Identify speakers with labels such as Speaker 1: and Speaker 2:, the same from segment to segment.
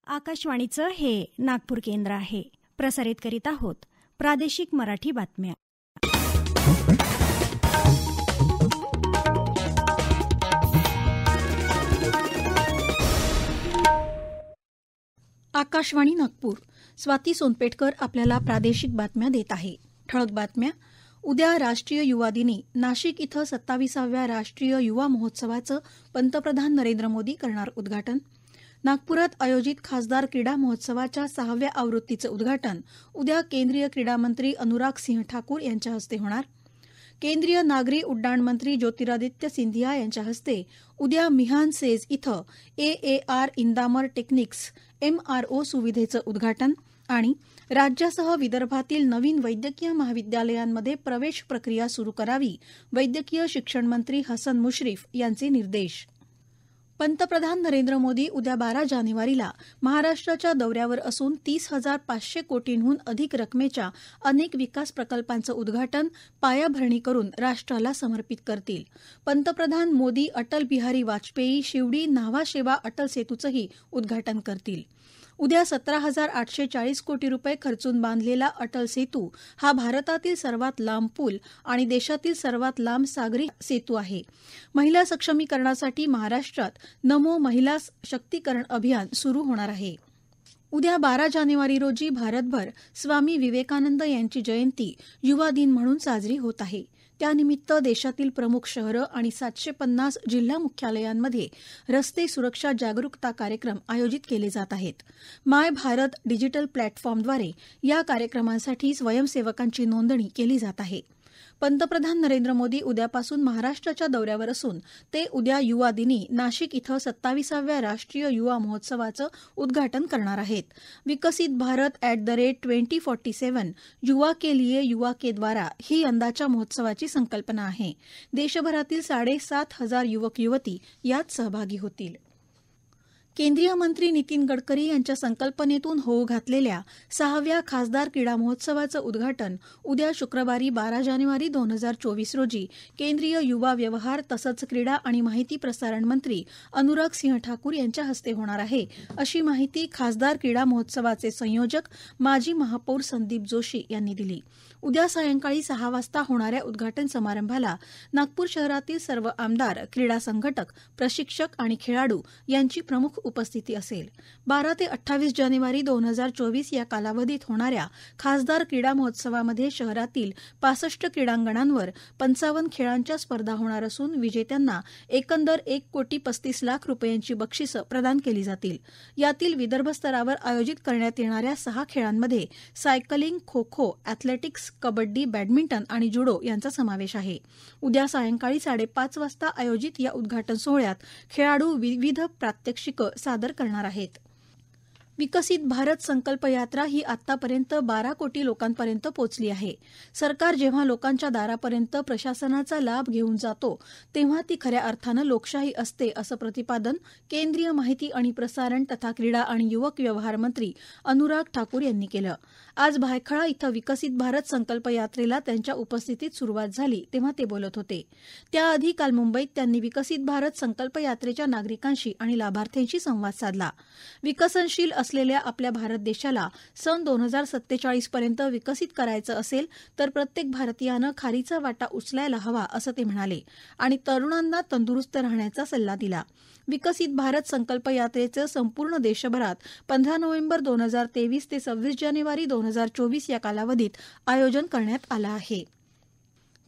Speaker 1: आकाशवाणीचं हे नागपूर केंद्र आहे. प्रसारित करीत आहोत प्रादेशिक मराठी बातम्या.
Speaker 2: आकाशवाणी नागपूर. स्वाती सोनपेटकर आपल्याला प्रादेशिक बातम्या देत आहे. ठळक बातम्या. उद्या राष्ट्रीय युवा दिनी नाशिक इथं 27व्या राष्ट्रीय युवा महोत्सवाचं पंतप्रधान नरेंद्र मोदी करणार उद्घाटन. नागपुरात आयोजित खासदार क्रीडा महोत्सवाच्या 6व्या आवृत्तीचं उद्घाटन उद्या केंद्रीय क्रीडा मंत्री अनुराग सिंह ठाकूर यांच्या हस्ते होणार. केंद्रीय नागरी उड्डाण मंत्री ज्योतिरादित्य सिंधिया यांच्या हस्ते उद्या मिहान सेज इथं AAR इंदामर टेक्निक्स MRO सुविधेचं उद्घाटन आणि राज्यासह विदर्भातील नवीन वैद्यकीय महाविद्यालयांमध्ये प्रवेश प्रक्रिया सुरू करावी, वैद्यकीय शिक्षण मंत्री हसन मुश्रीफ यांचे निर्देश. पंतप्रधान नरेंद्र मोदी उद्या 12 जानेवारीला महाराष्ट्राच्या दौऱ्यावर असून 30,500 कोटींहून अधिक रकमेच्या अनेक विकास प्रकल्पांचं उद्घाटन, पायाभरणी करून राष्ट्राला समर्पित करतील. पंतप्रधान मोदी अटल बिहारी वाजपेयी शिवडी न्हावा शेवा अटल सेतूचंही उद्घाटन करतील. उद्या 17,840 कोटी रुपये खर्चून बांधलेला अटल सेतू हा भारतातील सर्वात लांब पूल आणि देशातील सर्वात लांब सागरी सेतू आहे. महिला सक्षमीकरणासाठी महाराष्ट्रात नमो महिला शक्तीकरण अभियान सुरू होणार आहे. उद्या 12 जानेवारी रोजी भारतभर स्वामी विवेकानंद यांची जयंती युवा दिन म्हणून साजरी होत आहे. त्यानिमित्त देशातील प्रमुख शहरं आणि 750 जिल्हा मुख्यालयांमध्ये रस्ते सुरक्षा जागरूकता कार्यक्रम आयोजित केले जात आहेत. माय भारत डिजिटल प्लॅटफॉर्मद्वारे या कार्यक्रमांसाठी स्वयंसेवकांची नोंदणी केली जात आहे. पंतप्रधान नरेंद्र मोदी उद्यापासून महाराष्ट्राच्या दौऱ्यावर असून ते उद्या युवा दिनी नाशिक इथं 27व्या राष्ट्रीय युवा महोत्सवाचं उद्घाटन करणार आहेत. विकसित भारत @2047 युवा के लिए युवा के द्वारा ही यंदाच्या महोत्सवाची संकल्पना आहे. देशभरातील 7,500 युवक युवती यात सहभागी होतील. केंद्रीय मंत्री नितीन गडकरी यांच्या संकल्पनेतून होऊ घातलेल्या 6व्या खासदार क्रीडा महोत्सवाचं उद्घाटन उद्या शुक्रवारी 12 जानेवारी 2024 रोजी केंद्रीय युवा व्यवहार तसंच क्रीडा आणि माहिती प्रसारण मंत्री अनुराग सिंह ठाकूर यांच्या हस्ते होणार आहे, अशी माहिती खासदार क्रीडा महोत्सवाचे संयोजक माजी महापौर संदीप जोशी यांनी दिली. उद्या सायंकाळी 6 वाजता होणाऱ्या उद्घाटन समारंभाला नागपूर शहरातील सर्व आमदार, क्रीडा संघटक, प्रशिक्षक आणि खेळाडू यांची प्रमुख उपस्थिती असेल. 12 ते 28 जानेवारी 2024 या कालावधीत होणाऱ्या खासदार क्रीडा महोत्सवामध्ये शहरातील 65 क्रीडांगणांवर 55 खेळांच्या स्पर्धा होणार असून विजेत्यांना एकंदर 1,35,00,000 रुपयांची बक्षिसं प्रदान केली जातील. यातील विदर्भ स्तरावर आयोजित करण्यात येणाऱ्या 6 खेळांमध्ये cycling, kho kho, athletics, kabaddi, badminton आणि जुडो यांचा समावेश आहे. उद्या सायंकाळी 5:30 वाजता आयोजित या उद्घाटन सोहळ्यात खेळाडू विविध प्रात्यक्षिकं सादर करणार आहेत. विकसित भारत संकल्प यात्रा ही आतापर्यंत 12 कोटी लोकांपर्यंत पोहोचली आहे. सरकार जेव्हा लोकांच्या दारापर्यंत प्रशासनाचा लाभ घेऊन जातो तेव्हा ती खऱ्या अर्थानं लोकशाही असते, असं प्रतिपादन केंद्रीय माहिती आणि प्रसारण तथा क्रीडा आणि युवक व्यवहार मंत्री अनुराग ठाकूर यांनी केलं. आज भायखळा इथं विकसित भारत संकल्प यात्रेला त्यांच्या उपस्थितीत सुरुवात झाली तेव्हा ते बोलत होते. त्याआधी काल मुंबईत त्यांनी विकसित भारत संकल्प यात्रेच्या नागरिकांशी आणि लाभार्थ्यांशी संवाद साधला. विकसनशील असलेल्या आपल्या भारत देशाला सन 2047 पर्यंत विकसित करायचं असेल तर प्रत्येक भारतीयानं खारीचा वाटा उचलायला हवा, असं ते म्हणाले आणि तरुणांना तंदुरुस्त राहण्याचा सल्ला दिला. विकसित भारत संकल्प यात्रेचं संपूर्ण देशभरात 15 नोव्हेंबर 2023 ते 26 जानेवारी 2024 या कालावधीत आयोजन करण्यात आलं आहे.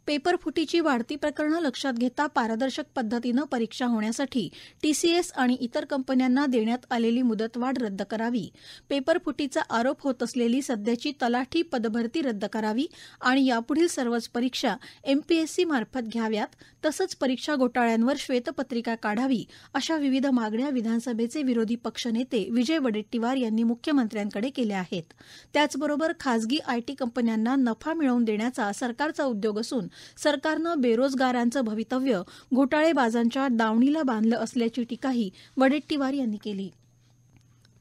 Speaker 2: पेपरफुटीची वाढती प्रकरणं लक्षात घेता पारदर्शक पद्धतीनं परीक्षा होण्यासाठी TCS आणि इतर कंपन्यांना देण्यात आलेली मुदतवाढ रद्द करावी, पेपरफुटीचा आरोप होत असलेली सध्याची तलाठी पदभरती रद्द करावी आणि यापुढील सर्वच परीक्षा MPSC मार्फत घ्याव्यात, तसंच परीक्षा घोटाळ्यांवर श्वेतपत्रिका काढावी, अशा विविध मागण्या विधानसभेचे विरोधी पक्षनेते विजय वडेट्टीवार यांनी मुख्यमंत्र्यांकडे केल्या आहेत. त्याचबरोबर खासगी IT कंपन्यांना नफा मिळवून देण्याचा सरकारचा उद्योग असून सरकारनं बेरोजगारांचं भवितव्य घोटाळेबाजांच्या दावणीला बांधलं असल्याची टीकाही वडेट्टीवार यांनी केली.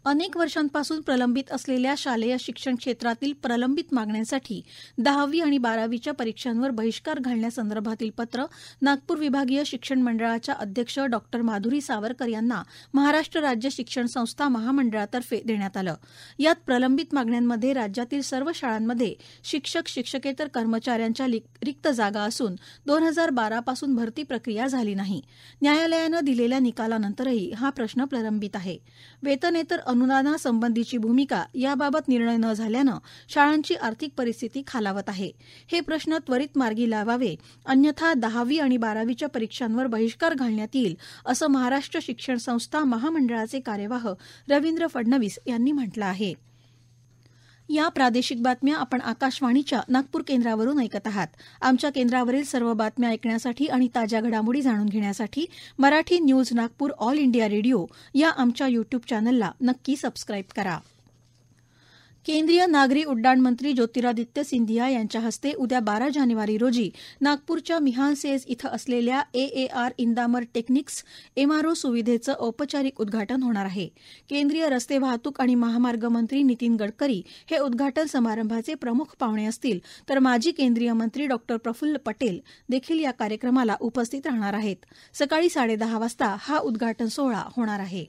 Speaker 2: अनेक वर्षांपासून प्रलंबित असलेल्या शालेय शिक्षण क्षेत्रातील प्रलंबित मागण्यांसाठी 10वी आणि 12वीच्या परीक्षांवर बहिष्कार घालण्यासंदर्भातील पत्र नागपूर विभागीय शिक्षण मंडळाच्या अध्यक्ष डॉ माधुरी सावरकर यांना महाराष्ट्र राज्य शिक्षण संस्था महामंडळातर्फे देण्यात आलं. यात प्रलंबित मागण्यांमध्ये राज्यातील सर्व शाळांमध्ये शिक्षक शिक्षकेतर कर्मचाऱ्यांच्या रिक्त जागा असून 2012 पासून भरती प्रक्रिया झाली नाही. न्यायालयानं दिलेल्या निकालानंतरही हा प्रश्न प्रलंबित आहे. वेतनेतर अनुदानासंबंधीची भूमिका याबाबत निर्णय न झाल्यानं शाळांची आर्थिक परिस्थिती खालावत आहे. हे प्रश्न त्वरित मार्गी लावावे, अन्यथा 10वी आणि 12वीच्या परीक्षांवर बहिष्कार घालण्यात येईल, असं महाराष्ट्र शिक्षण संस्था महामंडळाचे कार्यवाह रवींद्र फडणवीस यांनी म्हटलं आहे. या प्रादेशिक बातम्या आपण आकाशवाणीच्या नागपूर केंद्रावरून ऐकत आहात. आमच्या केंद्रावरील सर्व बातम्या ऐकण्यासाठी आणि ताज्या घडामोडी जाणून घेण्यासाठी Marathi news Nagpur all India radio या आमच्या यूट्यूब चॅनलला नक्की सबस्क्राईब करा. केंद्रीय नागरी उड्डाण मंत्री ज्योतिरादित्य सिंधिया यांच्या हस्ते उद्या 12 जानेवारी रोजी नागपूरच्या मिहानसेज इथं असलेल्या AAR इंदामर टेक्निक्स MRO सुविधेचं औपचारिक उद्घाटन होणार आहे. केंद्रीय रस्ते वाहतूक आणि महामार्ग मंत्री नितीन गडकरी हे उद्घाटन समारंभाचे प्रमुख पाहुणे असतील, तर माजी केंद्रीय मंत्री डॉ प्रफुल्ल पटेल देखील या कार्यक्रमाला उपस्थित राहणार आहेत. सकाळी 10:30 वाजता हा उद्घाटन सोहळा होणार आहे.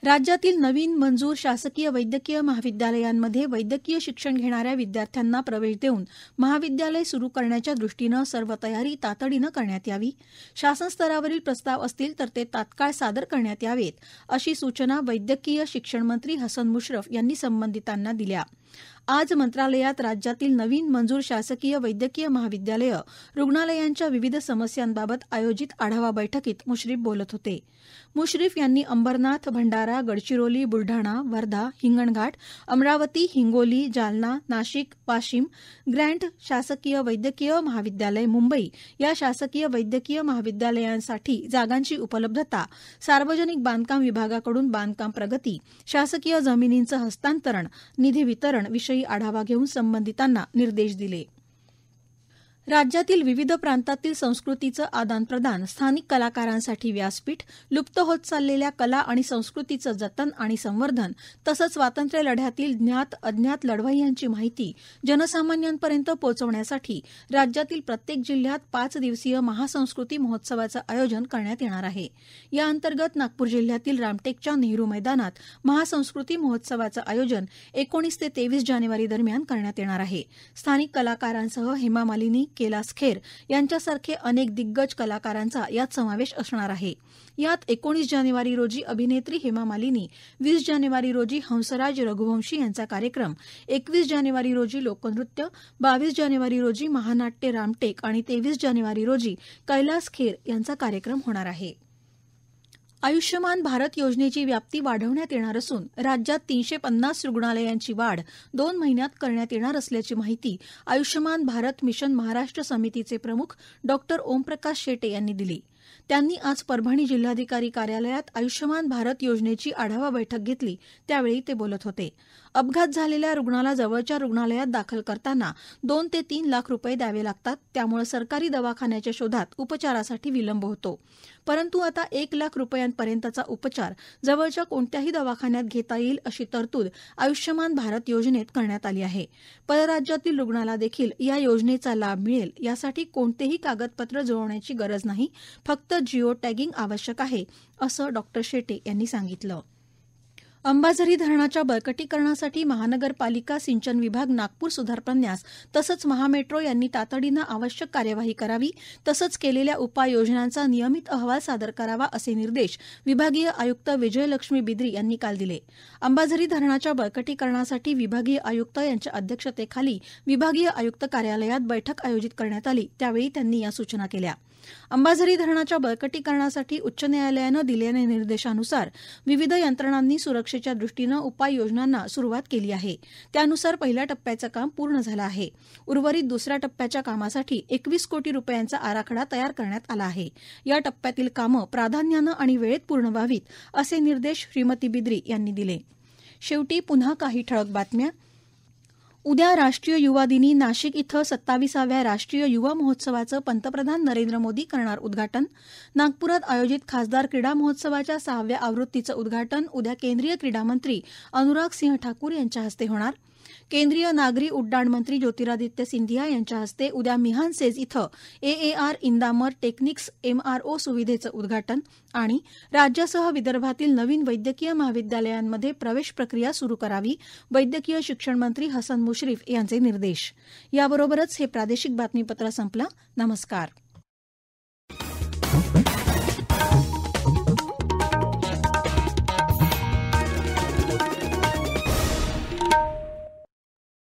Speaker 2: राज्यातील नवीन मंजूर शासकीय वैद्यकीय महाविद्यालयांमध्ये वैद्यकीय शिक्षण घेणाऱ्या विद्यार्थ्यांना प्रवेश देऊन महाविद्यालय सुरू करण्याच्या दृष्टीनं सर्व तयारी तातडीनं करण्यात यावी. शासन स्तरावरील प्रस्ताव असतील तर ते तात्काळ सादर करण्यात यावेत, अशी सूचना वैद्यकीय शिक्षण मंत्री हसन मुश्रफ यांनी संबंधितांना दिल्या. आज मंत्रालयात राज्यातील नवीन मंजूर शासकीय वैद्यकीय महाविद्यालयं, रुग्णालयांच्या विविध समस्यांबाबत आयोजित आढावा बैठकीत मुश्रीफ बोलत होते. मुश्रीफ यांनी अंबरनाथ, भंडारा, गडचिरोली, बुलढाणा, वर्धा, हिंगणघाट, अमरावती, हिंगोली, जालना, नाशिक, वाशिम, ग्रँट शासकीय वैद्यकीय महाविद्यालय, मुंबई या शासकीय वैद्यकीय महाविद्यालयांसाठी जागांची उपलब्धता, सार्वजनिक बांधकाम विभागाकडून बांधकाम प्रगती, शासकीय जमिनींचं हस्तांतरण, निधी वितरण विषयी आढावा घेऊन संबंधितांना निर्देश दिले. राज्यातील विविध प्रांतातील संस्कृतीचं आदानप्रदान, स्थानिक कलाकारांसाठी व्यासपीठ, लुप्त होत चाललेल्या कला आणि संस्कृतीचं जतन आणि संवर्धन तसंच स्वातंत्र्य लढ्यातील ज्ञात अज्ञात लढवय्यांची माहिती जनसामान्यांपर्यंत पोहोचवण्यासाठी राज्यातील प्रत्येक जिल्ह्यात 5 दिवसीय महासंस्कृती महोत्सवाचं आयोजन करण्यात येणार आहे. या अंतर्गत नागपूर जिल्ह्यातील रामटेकच्या नेहरू मैदानात महासंस्कृती महोत्सवाचं आयोजन 19 ते 23 जानेवारी दरम्यान करण्यात येणार आहे. स्थानिक कलाकारांसह हेमा मालिनी, कैलास खेर यांच्यासारखे अनेक दिग्गज कलाकारांचा यात समावेश असणार आहे. यात 19 जानेवारी रोजी अभिनेत्री हेमा मालिनी, 20 जानेवारी रोजी हंसराज रघुवंशी यांचा कार्यक्रम, 21 जानेवारी रोजी लोकनृत्य, 22 जानेवारी रोजी महानाट्य रामटेक आणि 23 जानेवारी रोजी कैलास खेर यांचा कार्यक्रम होणार आहे. आयुष्यमान भारत योजनेची व्याप्ती वाढवण्यात येणार असून राज्यात 350 रुग्णालयांची वाढ 2 महिन्यात करण्यात येणार असल्याची माहिती आयुष्यमान भारत मिशन महाराष्ट्र समितीचे प्रमुख डॉ ओमप्रकाश शेटे यांनी दिली. त्यांनी आज परभणी जिल्हाधिकारी कार्यालयात आयुष्यमान भारत योजनेची आढावा बैठक घेतली, त्यावेळी ते बोलत होते. अपघात झालेल्या रुग्णाला जवळच्या रुग्णालयात दाखल करताना 2 ते 3 लाख रुपये द्यावे लागतात. त्यामुळे सरकारी दवाखान्याच्या शोधात उपचारासाठी विलंब होतो. परंतु आता 1 लाख रुपयांपर्यंतचा उपचार जवळच्या कोणत्याही दवाखान्यात घेता येईल अशी तरतूद आयुष्यमान भारत योजनेत करण्यात आली आहे. परराज्यातील रुग्णाला देखील या योजनेचा लाभ मिळेल. यासाठी कोणतेही कागदपत्र जुळवण्याची गरज नाही, फक्त जिओ टॅगिंग आवश्यक आहे, असं डॉ शेटे यांनी सांगितलं. अंबाझरी धरणाच्या बळकटीकरणासाठी महानगरपालिका, सिंचन विभाग, नागपूर सुधार प्रन्यास तसंच महामेट्रो यांनी तातडीनं आवश्यक कार्यवाही करावी, तसंच केलेल्या उपाययोजनांचा नियमित अहवाल सादर करावा, असे निर्देश विभागीय आयुक्त विजयलक्ष्मी बिद्री यांनी काल दिले. अंबाझरी धरणाच्या बळकटीकरणासाठी विभागीय आयुक्त यांच्या अध्यक्षतेखाली विभागीय आयुक्त कार्यालयात बैठक आयोजित करण्यात आली, त्यावेळी त्यांनी या सूचना केल्या. अंबाझरी धरणाच्या बळकटीकरणासाठी उच्च न्यायालयानं दिलेल्या निर्देशानुसार विविध यंत्रणांनी सुरक्षेच्या दृष्टीनं उपाययोजनांना सुरुवात केली आहे. त्यानुसार पहिल्या टप्प्याचं काम पूर्ण झालं आहे. उर्वरित दुसऱ्या टप्प्याच्या कामासाठी 21 कोटी रुपयांचा आराखडा तयार करण्यात आला आहे. या टप्प्यातील कामं प्राधान्यानं आणि वेळेत पूर्ण व्हावीत, असे निर्देश श्रीमती बिद्री यांनी दिले. शेवटी पुन्हा काही ठळक बातम्या. उद्या राष्ट्रीय युवा दिनी नाशिक इथं 27व्या राष्ट्रीय युवा महोत्सवाचं पंतप्रधान नरेंद्र मोदी करणार उद्घाटन. नागपुरात आयोजित खासदार क्रीडा महोत्सवाच्या 6व्या आवृत्तीचं उद्घाटन उद्या केंद्रीय क्रीडा मंत्री अनुराग सिंह ठाकूर यांच्या हस्ते होणार. केंद्रीय नागरी उड्डाण मंत्री ज्योतिरादित्य सिंधिया यांच्या हस्ते उद्या मिहानसेज इथं एएआर इंदामर टेक्निक्स एमआरओ सुविधेचं उद्घाटन आणि राज्यासह विदर्भातील नवीन वैद्यकीय महाविद्यालयांमध्ये प्रवेश प्रक्रिया सुरू करावी, वैद्यकीय शिक्षण मंत्री हसन मुश्रीफ यांचे निर्देश. याबरोबरच हे प्रादेशिक बातमीपत्र संपलं. नमस्कार.